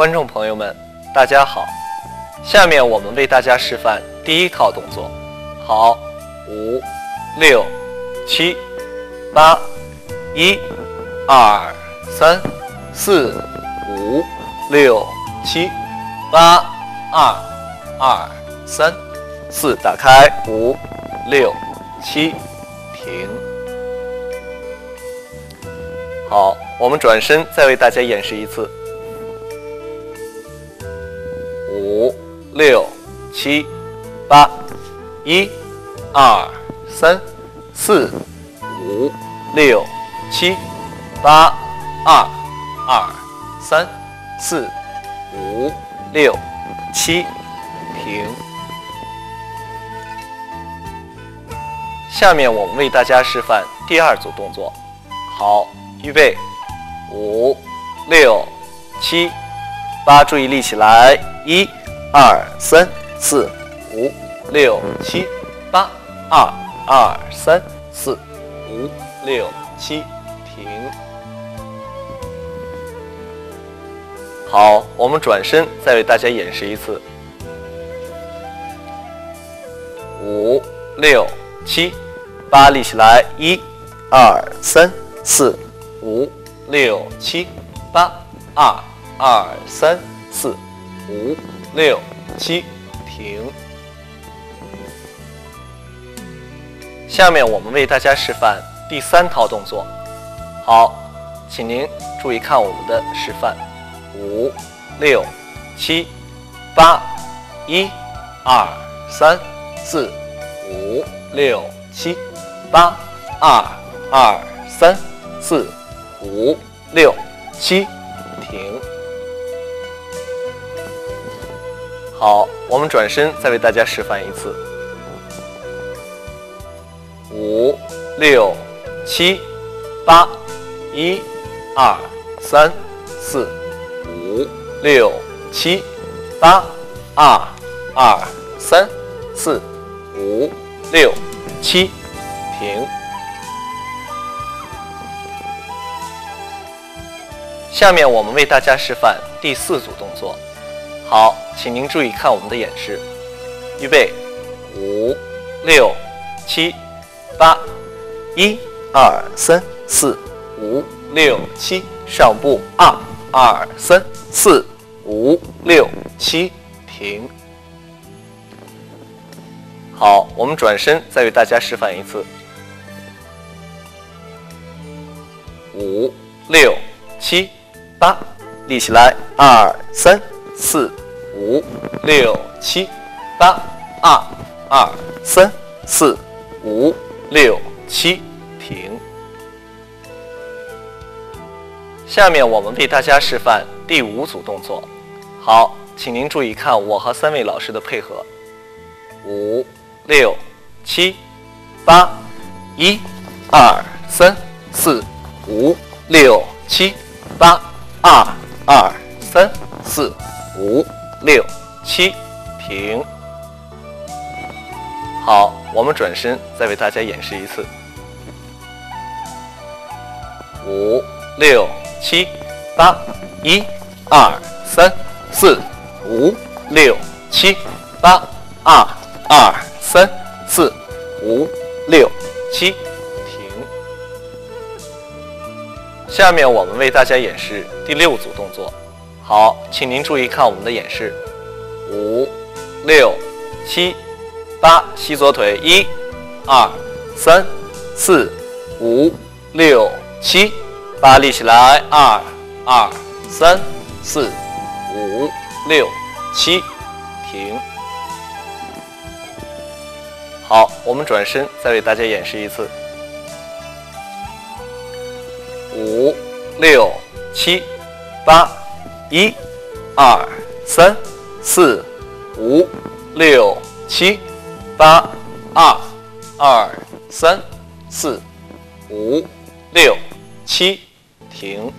观众朋友们，大家好。下面我们为大家示范第一套动作。好，5、6、7、8、1、2、3、4、5、6、7、8、2、3、4，打开，5、6、7，停。好，我们转身再为大家演示一次。5、6、7、8、1、2、3、4、5、6、7、8、2、3、4、5、6、7，停。下面我们为大家示范第二组动作。好，预备，5、6、7、8，注意立起来，1、2、3、4、5、6、7、8、2、3、4、5、6、7，停。好，我们转身再为大家演示一次。5、6、7、8，立起来，1、2、3、4、5、6、7、8、2、3、4、5、6、7，停。下面我们为大家示范第三套动作。好，请您注意看我们的示范。5、6、7、8、1、2、3、4、5、6、7、8、2、3、4、5、6、7，停。好，我们转身再为大家示范一次。5、6、7、8、1、2、3、4、5、6、7、8、2、3、4、5、6、7，停。下面我们为大家示范第四组动作。好，请您注意看我们的演示。预备，5、6、7、8、1、2、3、4、5、6、7，上步，2、3、4、5、6、7，停。好，我们转身再为大家示范一次。5、6、7、8，立起来，2、3、4、5、6、7、8、2、3、4、5、6、7，停。下面我们为大家示范第五组动作。好，请您注意看我和3位老师的配合。5、6、7、8、1、2、3、4、5、6、7、8、2、3、4、5、6、7，停。好，我们转身再为大家演示一次。5、6、7、8、1、2、3、4、5、6、7、8、2、3、4、5、6、7，停。下面我们为大家演示第6组动作。好，请您注意看我们的演示。5、6、7、8，膝左腿，1、2、3、4、5、6、7、8，立起来，2、3、4、5、6、7，停。好，我们转身再为大家演示一次。5、6、7、8、1、2、3、4、5、6、7、8、2、3、4、5、6、7，停。